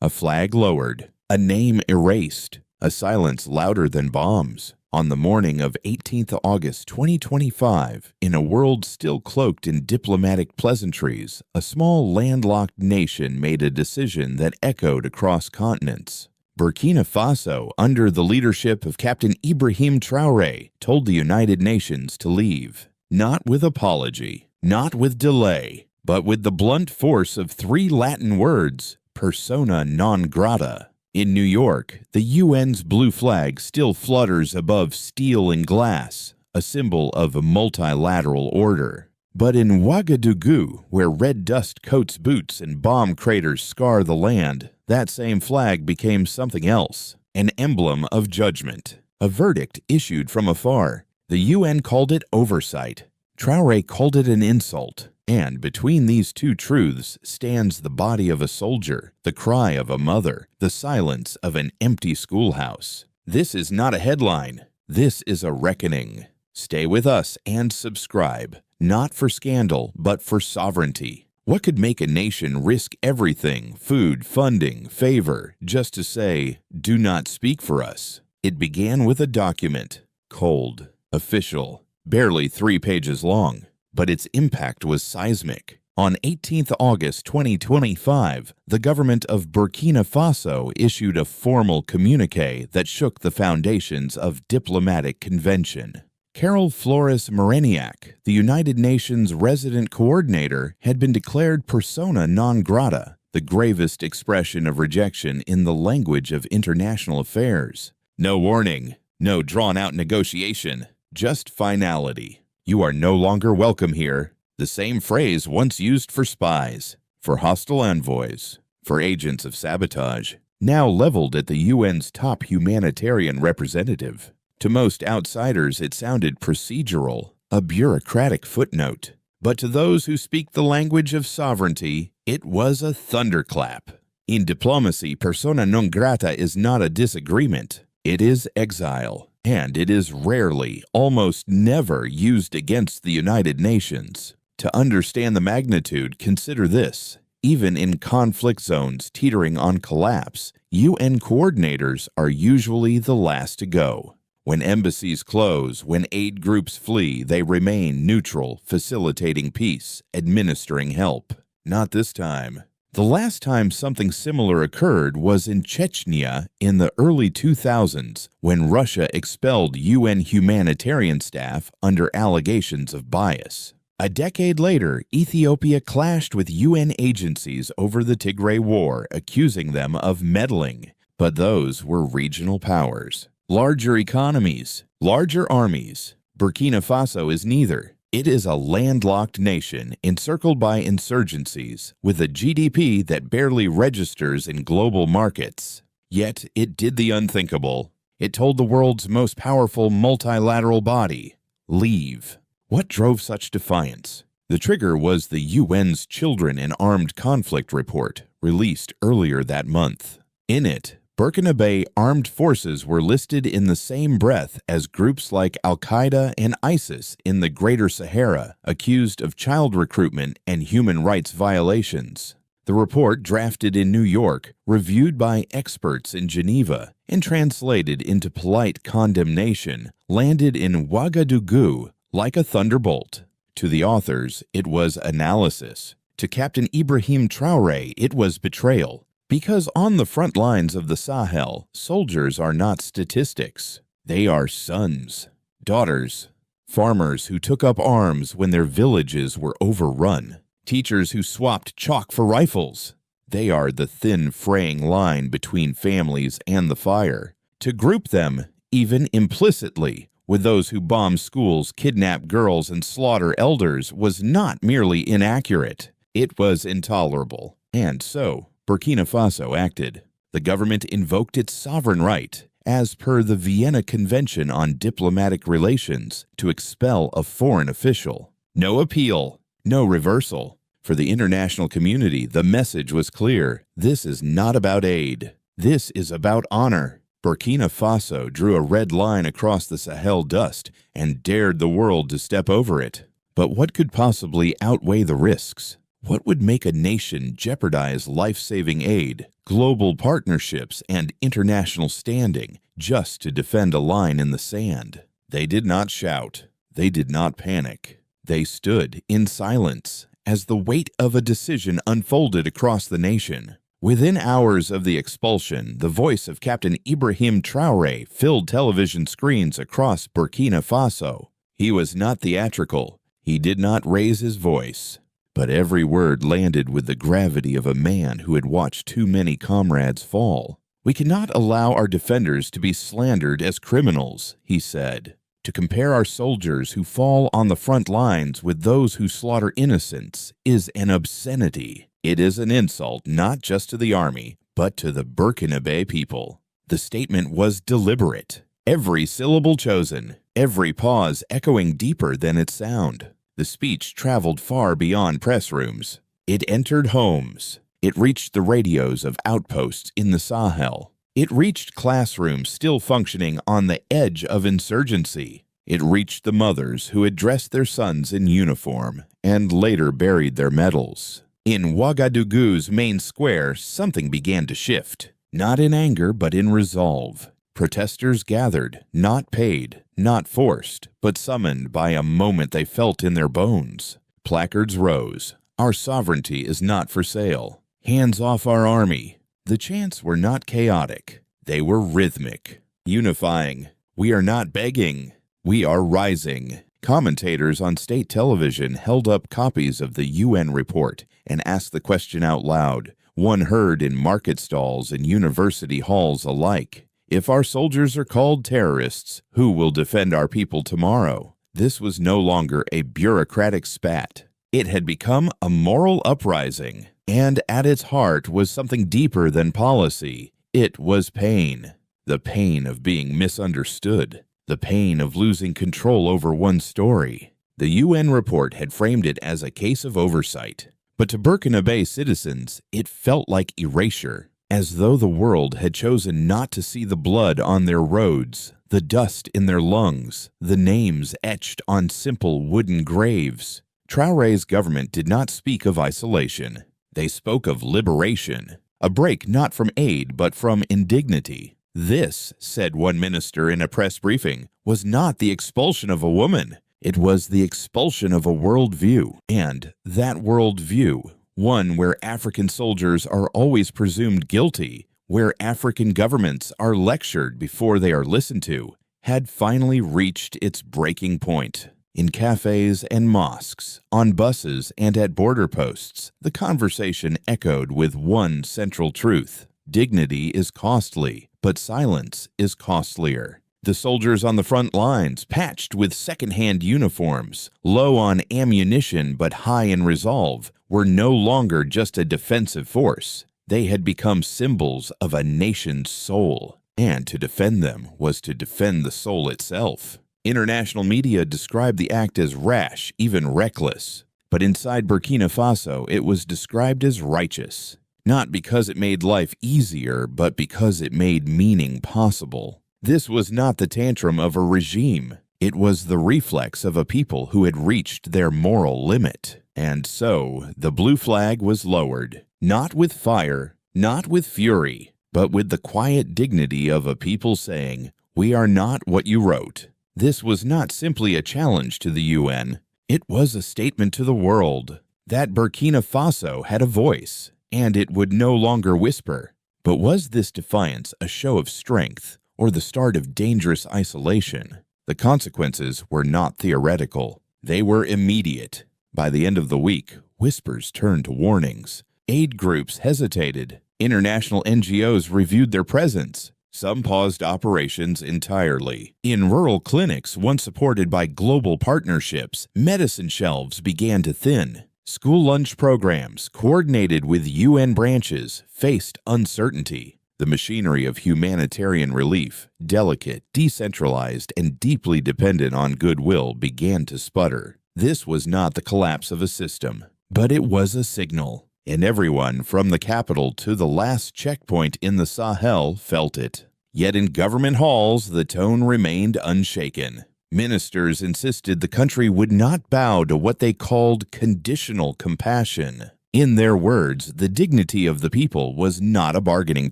A flag lowered, a name erased, a silence louder than bombs. On the morning of 18th August 2025, in a world still cloaked in diplomatic pleasantries, a small landlocked nation made a decision that echoed across continents. Burkina Faso, under the leadership of Captain Ibrahim Traoré, told the United Nations to leave. Not with apology, not with delay, but with the blunt force of 3 Latin words, persona non grata. In New York, the UN's blue flag still flutters above steel and glass, a symbol of a multilateral order. But in Ouagadougou, where red dust coats boots and bomb craters scar the land, that same flag became something else, an emblem of judgment. A verdict issued from afar. The UN called it oversight. Traoré called it an insult. And between these two truths stands the body of a soldier, the cry of a mother, the silence of an empty schoolhouse. This is not a headline. This is a reckoning. Stay with us and subscribe, not for scandal, but for sovereignty. What could make a nation risk everything, food, funding, favor, just to say, do not speak for us? It began with a document, cold, official, barely 3 pages long. But its impact was seismic. On 18th August 2025, the government of Burkina Faso issued a formal communiqué that shook the foundations of diplomatic convention. Carol Flores Moreniak, the United Nations resident coordinator, had been declared persona non grata, the gravest expression of rejection in the language of international affairs. No warning, no drawn-out negotiation, just finality. You are no longer welcome here. The same phrase once used for spies, for hostile envoys, for agents of sabotage, now leveled at the UN's top humanitarian representative. To most outsiders, it sounded procedural, a bureaucratic footnote. But to those who speak the language of sovereignty, it was a thunderclap. In diplomacy, persona non grata is not a disagreement. It is exile. And it is rarely, almost never, used against the United Nations. To understand the magnitude, consider this. Even in conflict zones teetering on collapse, UN coordinators are usually the last to go. When embassies close, when aid groups flee, they remain neutral, facilitating peace, administering help. Not this time. The last time something similar occurred was in Chechnya in the early 2000s, when Russia expelled UN humanitarian staff under allegations of bias. A decade later, Ethiopia clashed with UN agencies over the Tigray War, accusing them of meddling. But those were regional powers. Larger economies, larger armies. Burkina Faso is neither. It is a landlocked nation encircled by insurgencies, with a GDP that barely registers in global markets. Yet it did the unthinkable. It told the world's most powerful multilateral body, leave. What drove such defiance? The trigger was the UN's Children in Armed Conflict report, released earlier that month. In it, Burkinabe armed forces were listed in the same breath as groups like Al-Qaeda and ISIS in the Greater Sahara, accused of child recruitment and human rights violations. The report, drafted in New York, reviewed by experts in Geneva, and translated into polite condemnation, landed in Ouagadougou like a thunderbolt. To the authors, it was analysis. To Captain Ibrahim Traoré, it was betrayal. Because on the front lines of the Sahel, soldiers are not statistics. They are sons, daughters, farmers who took up arms when their villages were overrun, teachers who swapped chalk for rifles. They are the thin, fraying line between families and the fire. To group them, even implicitly, with those who bomb schools, kidnap girls, and slaughter elders was not merely inaccurate. It was intolerable. And so, Burkina Faso acted. The government invoked its sovereign right, as per the Vienna Convention on Diplomatic Relations, to expel a foreign official. No appeal, no reversal. For the international community, the message was clear. This is not about aid. This is about honor. Burkina Faso drew a red line across the Sahel dust and dared the world to step over it. But what could possibly outweigh the risks? What would make a nation jeopardize life-saving aid, global partnerships, and international standing just to defend a line in the sand? They did not shout. They did not panic. They stood in silence as the weight of a decision unfolded across the nation. Within hours of the expulsion, the voice of Captain Ibrahim Traoré filled television screens across Burkina Faso. He was not theatrical. He did not raise his voice. But every word landed with the gravity of a man who had watched too many comrades fall. "We cannot allow our defenders to be slandered as criminals," he said. "To compare our soldiers who fall on the front lines with those who slaughter innocents is an obscenity. It is an insult not just to the army, but to the Burkina Faso people." The statement was deliberate. Every syllable chosen, every pause echoing deeper than its sound. The speech traveled far beyond press rooms. It entered homes. It reached the radios of outposts in the Sahel. It reached classrooms still functioning on the edge of insurgency. It reached the mothers who had dressed their sons in uniform and later buried their medals. In Ouagadougou's main square, something began to shift. Not in anger, but in resolve. Protesters gathered, not paid, not forced, but summoned by a moment they felt in their bones. Placards rose. "Our sovereignty is not for sale. Hands off our army." The chants were not chaotic. They were rhythmic, unifying. "We are not begging. We are rising." Commentators on state television held up copies of the UN report and asked the question out loud, one heard in market stalls and university halls alike. If our soldiers are called terrorists, who will defend our people tomorrow? This was no longer a bureaucratic spat. It had become a moral uprising, and at its heart was something deeper than policy. It was pain. The pain of being misunderstood. The pain of losing control over one's story. The UN report had framed it as a case of oversight. But to Burkina Faso citizens, it felt like erasure, as though the world had chosen not to see the blood on their roads, the dust in their lungs, the names etched on simple wooden graves. Traoré's government did not speak of isolation. They spoke of liberation, a break not from aid but from indignity. This, said one minister in a press briefing, was not the expulsion of a woman. It was the expulsion of a worldview, and that worldview, one where African soldiers are always presumed guilty, where African governments are lectured before they are listened to, had finally reached its breaking point. In cafes and mosques, on buses and at border posts, the conversation echoed with one central truth. Dignity is costly, but silence is costlier. The soldiers on the front lines, patched with second-hand uniforms, low on ammunition but high in resolve, were no longer just a defensive force. They had become symbols of a nation's soul, and to defend them was to defend the soul itself. International media described the act as rash, even reckless. But inside Burkina Faso, it was described as righteous. Not because it made life easier, but because it made meaning possible. This was not the tantrum of a regime. It was the reflex of a people who had reached their moral limit. And so, the blue flag was lowered, not with fire, not with fury, but with the quiet dignity of a people saying, "We are not what you wrote." This was not simply a challenge to the UN. It was a statement to the world that Burkina Faso had a voice, and it would no longer whisper. But was this defiance a show of strength, or the start of dangerous isolation? The consequences were not theoretical. They were immediate. By the end of the week, whispers turned to warnings. Aid groups hesitated. International NGOs reviewed their presence. Some paused operations entirely. In rural clinics once supported by global partnerships, medicine shelves began to thin. School lunch programs, coordinated with UN branches, faced uncertainty. The machinery of humanitarian relief, delicate, decentralized, and deeply dependent on goodwill, began to sputter. This was not the collapse of a system, but it was a signal, and everyone from the capital to the last checkpoint in the Sahel felt it. Yet in government halls, the tone remained unshaken. Ministers insisted the country would not bow to what they called conditional compassion. In their words, the dignity of the people was not a bargaining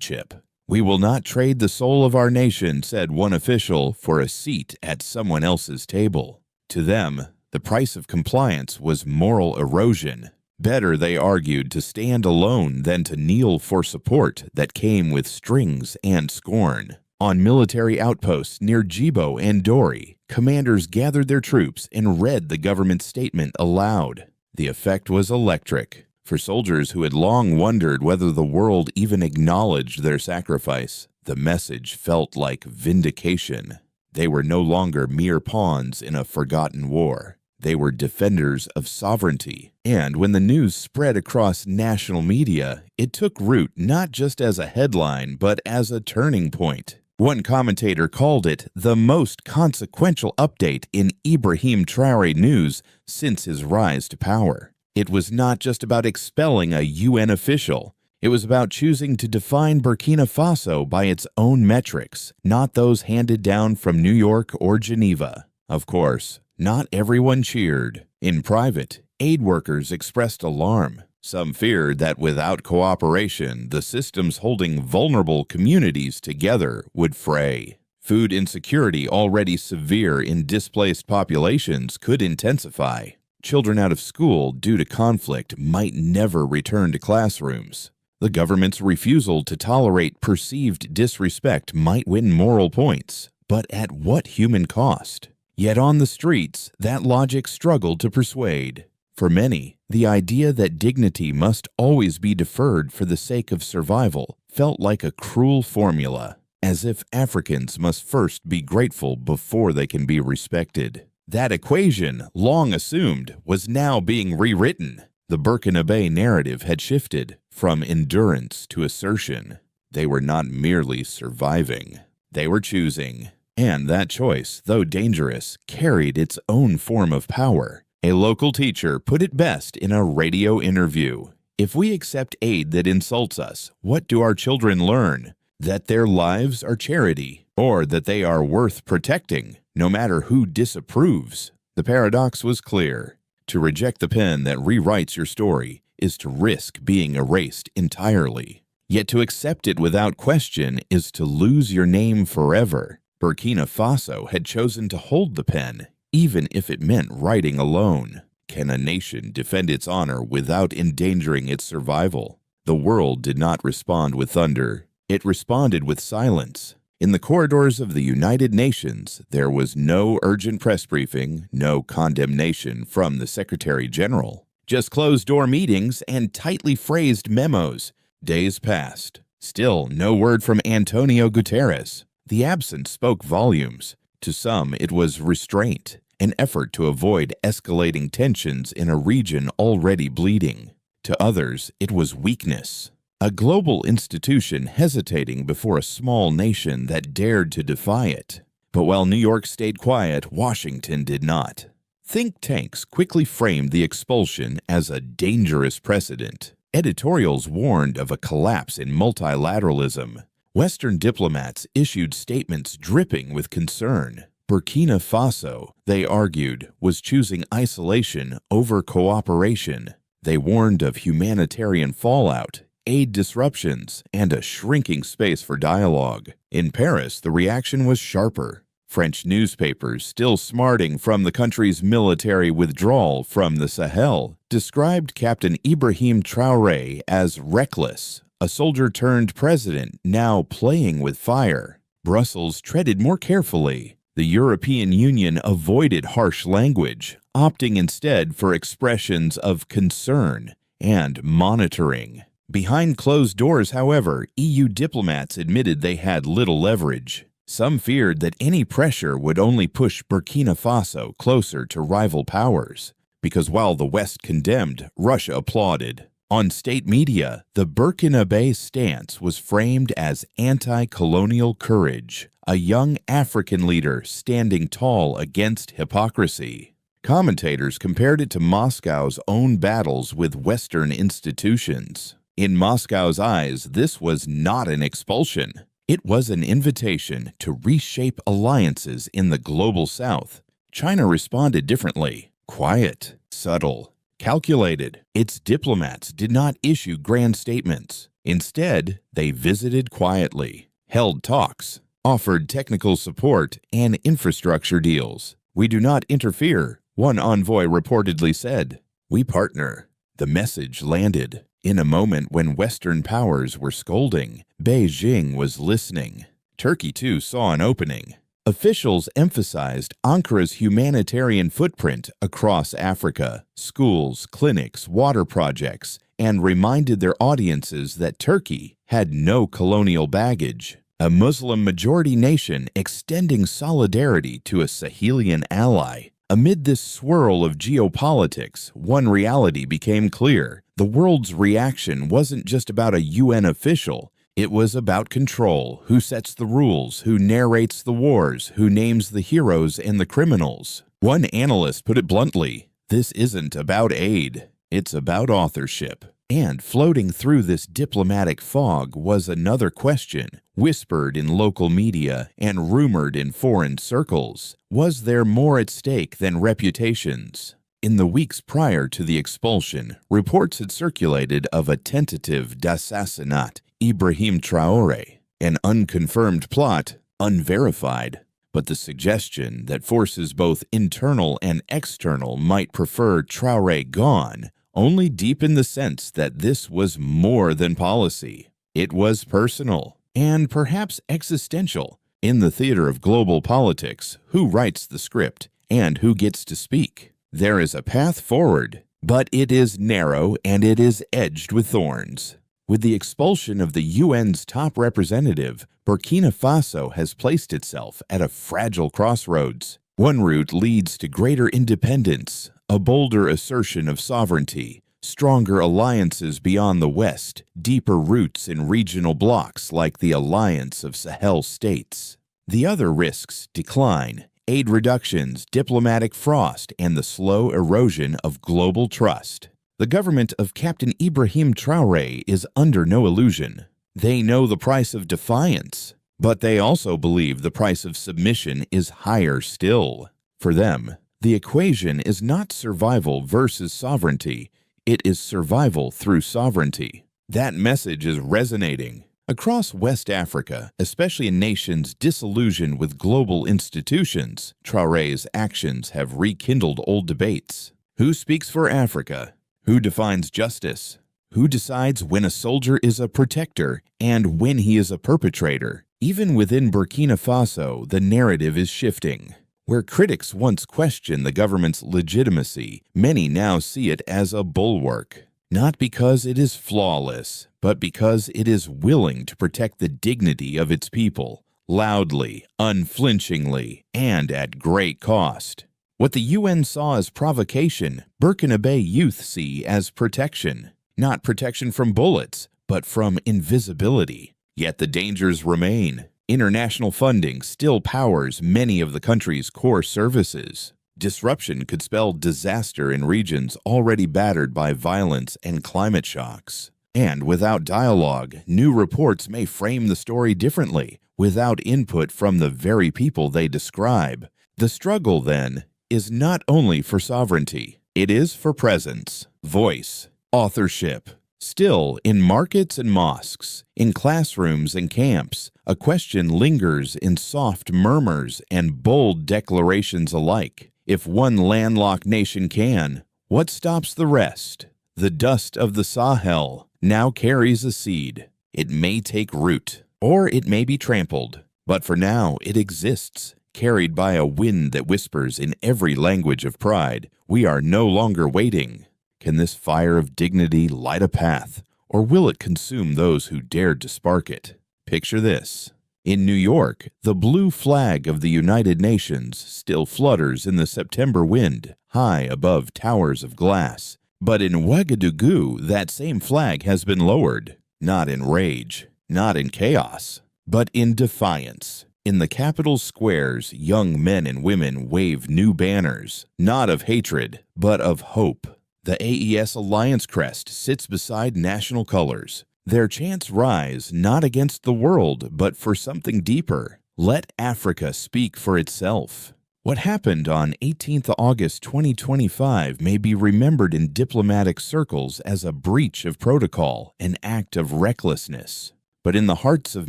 chip. "We will not trade the soul of our nation," said one official, "for a seat at someone else's table." To them, the price of compliance was moral erosion. Better, they argued, to stand alone than to kneel for support that came with strings and scorn. On military outposts near Djibo and Dori, commanders gathered their troops and read the government statement aloud. The effect was electric. For soldiers who had long wondered whether the world even acknowledged their sacrifice, the message felt like vindication. They were no longer mere pawns in a forgotten war. They were defenders of sovereignty. And when the news spread across national media, it took root not just as a headline, but as a turning point. One commentator called it the most consequential update in Ibrahim Traoré news since his rise to power. It was not just about expelling a UN official. It was about choosing to define Burkina Faso by its own metrics, not those handed down from New York or Geneva. Of course, not everyone cheered. In private, aid workers expressed alarm. Some feared that without cooperation, the systems holding vulnerable communities together would fray. Food insecurity, already severe in displaced populations, could intensify. Children out of school due to conflict might never return to classrooms. The government's refusal to tolerate perceived disrespect might win moral points, but at what human cost? Yet on the streets, that logic struggled to persuade. For many, the idea that dignity must always be deferred for the sake of survival felt like a cruel formula, as if Africans must first be grateful before they can be respected. That equation, long assumed, was now being rewritten. The Burkina Faso narrative had shifted from endurance to assertion. They were not merely surviving. They were choosing. And that choice, though dangerous, carried its own form of power. A local teacher put it best in a radio interview. "If we accept aid that insults us, what do our children learn? That their lives are charity, or that they are worth protecting, no matter who disapproves." The paradox was clear. To reject the pen that rewrites your story is to risk being erased entirely. Yet to accept it without question is to lose your name forever. Burkina Faso had chosen to hold the pen, even if it meant writing alone. Can a nation defend its honor without endangering its survival? The world did not respond with thunder. It responded with silence. In the corridors of the United Nations, there was no urgent press briefing, no condemnation from the Secretary General. Just closed-door meetings and tightly phrased memos. Days passed. Still no word from Antonio Guterres. The absence spoke volumes. To some, it was restraint, an effort to avoid escalating tensions in a region already bleeding. To others, it was weakness. A global institution hesitating before a small nation that dared to defy it. But while New York stayed quiet, Washington did not. Think tanks quickly framed the expulsion as a dangerous precedent. Editorials warned of a collapse in multilateralism. Western diplomats issued statements dripping with concern. Burkina Faso, they argued, was choosing isolation over cooperation. They warned of humanitarian fallout, aid disruptions, and a shrinking space for dialogue. In Paris, the reaction was sharper. French newspapers, still smarting from the country's military withdrawal from the Sahel, described Captain Ibrahim Traoré as reckless, a soldier turned president now playing with fire. Brussels treaded more carefully. The European Union avoided harsh language, opting instead for expressions of concern and monitoring. Behind closed doors, however, EU diplomats admitted they had little leverage. Some feared that any pressure would only push Burkina Faso closer to rival powers, because while the West condemned, Russia applauded. On state media, the Burkina Faso stance was framed as anti-colonial courage, a young African leader standing tall against hypocrisy. Commentators compared it to Moscow's own battles with Western institutions. In Moscow's eyes, this was not an expulsion. It was an invitation to reshape alliances in the global South, China responded differently. Quiet, subtle, calculated. Its diplomats did not issue grand statements. Instead, they visited quietly, held talks, offered technical support and infrastructure deals. "We do not interfere," one envoy reportedly said. "We partner." The message landed. In a moment when Western powers were scolding, Beijing was listening. Turkey, too, saw an opening. Officials emphasized Ankara's humanitarian footprint across Africa, schools, clinics, water projects, and reminded their audiences that Turkey had no colonial baggage. A Muslim-majority nation extending solidarity to a Sahelian ally. Amid this swirl of geopolitics, one reality became clear. The world's reaction wasn't just about a UN official. It was about control, who sets the rules, who narrates the wars, who names the heroes and the criminals. One analyst put it bluntly, "This isn't about aid, it's about authorship." And floating through this diplomatic fog was another question, whispered in local media and rumored in foreign circles. Was there more at stake than reputations? In the weeks prior to the expulsion, reports had circulated of a tentative d'assassinat, Ibrahim Traoré, an unconfirmed plot, unverified, but the suggestion that forces both internal and external might prefer Traoré gone only deepened the sense that this was more than policy. It was personal, and perhaps existential. In the theater of global politics, who writes the script and who gets to speak? There is a path forward, but it is narrow and it is edged with thorns. With the expulsion of the UN's top representative, Burkina Faso has placed itself at a fragile crossroads. One route leads to greater independence, a bolder assertion of sovereignty, stronger alliances beyond the West, deeper roots in regional blocs like the Alliance of Sahel States. The other risks decline, aid reductions, diplomatic frost, and the slow erosion of global trust. The government of Captain Ibrahim Traoré is under no illusion. They know the price of defiance, but they also believe the price of submission is higher still. For them, the equation is not survival versus sovereignty, it is survival through sovereignty. That message is resonating. Across West Africa, especially in nations disillusioned with global institutions, Traoré's actions have rekindled old debates. Who speaks for Africa? Who defines justice? Who decides when a soldier is a protector and when he is a perpetrator? Even within Burkina Faso, the narrative is shifting. Where critics once questioned the government's legitimacy, many now see it as a bulwark. Not because it is flawless, but because it is willing to protect the dignity of its people, loudly, unflinchingly, and at great cost. What the UN saw as provocation, Burkinabe youth see as protection. Not protection from bullets, but from invisibility. Yet the dangers remain. International funding still powers many of the country's core services. Disruption could spell disaster in regions already battered by violence and climate shocks. And without dialogue, new reports may frame the story differently, without input from the very people they describe. The struggle, then, is not only for sovereignty, it is for presence, voice, authorship. Still, in markets and mosques, in classrooms and camps, a question lingers in soft murmurs and bold declarations alike. If one landlocked nation can, what stops the rest? The dust of the Sahel now carries a seed. It may take root, or it may be trampled, but for now it exists, carried by a wind that whispers in every language of pride, "We are no longer waiting." Can this fire of dignity light a path, or will it consume those who dared to spark it? Picture this. In New York, the blue flag of the United Nations still flutters in the September wind, high above towers of glass. But in Ouagadougou, that same flag has been lowered, not in rage, not in chaos, but in defiance. In the capital squares, young men and women wave new banners, not of hatred, but of hope. The AES Alliance crest sits beside national colors. Their chants rise not against the world, but for something deeper. Let Africa speak for itself. What happened on 18th August 2025 may be remembered in diplomatic circles as a breach of protocol, an act of recklessness. But in the hearts of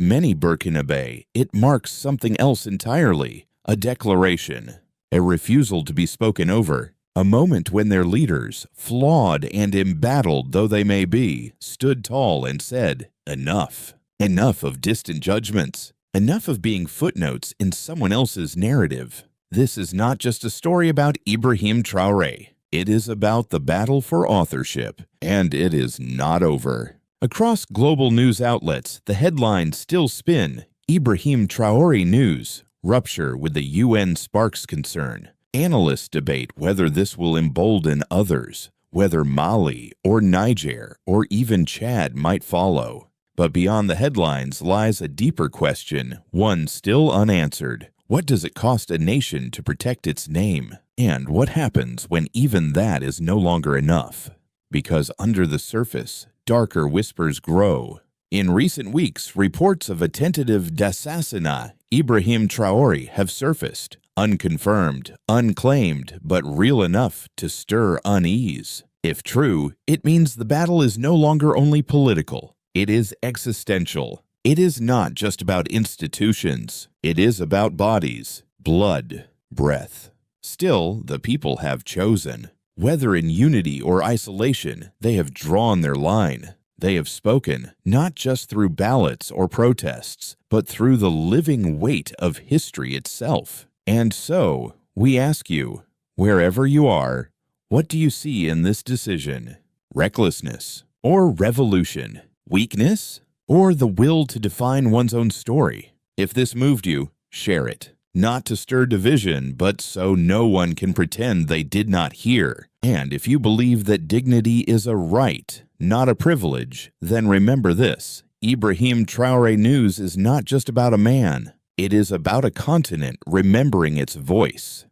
many Burkinabe, it marks something else entirely, a declaration, a refusal to be spoken over, a moment when their leaders, flawed and embattled though they may be, stood tall and said, "Enough. Enough of distant judgments. Enough of being footnotes in someone else's narrative." This is not just a story about Ibrahim Traoré. It is about the battle for authorship, and it is not over. Across global news outlets, the headlines still spin: Ibrahim Traoré news, rupture with the UN sparks concern. Analysts debate whether this will embolden others, whether Mali or Niger or even Chad might follow. But beyond the headlines lies a deeper question, one still unanswered. What does it cost a nation to protect its name? And what happens when even that is no longer enough? Because under the surface, darker whispers grow. In recent weeks, reports of a tentative assassinat, Ibrahim Traoré, have surfaced, unconfirmed, unclaimed, but real enough to stir unease. If true, it means the battle is no longer only political. It is existential. It is not just about institutions. It is about bodies, blood, breath. Still, the people have chosen. Whether in unity or isolation, they have drawn their line. They have spoken, not just through ballots or protests, but through the living weight of history itself. And so, we ask you, wherever you are, what do you see in this decision? Recklessness or revolution? Weakness or the will to define one's own story? If this moved you, share it. Not to stir division, but so no one can pretend they did not hear. And if you believe that dignity is a right, not a privilege, then remember this: Ibrahim Traoré news is not just about a man. It is about a continent remembering its voice.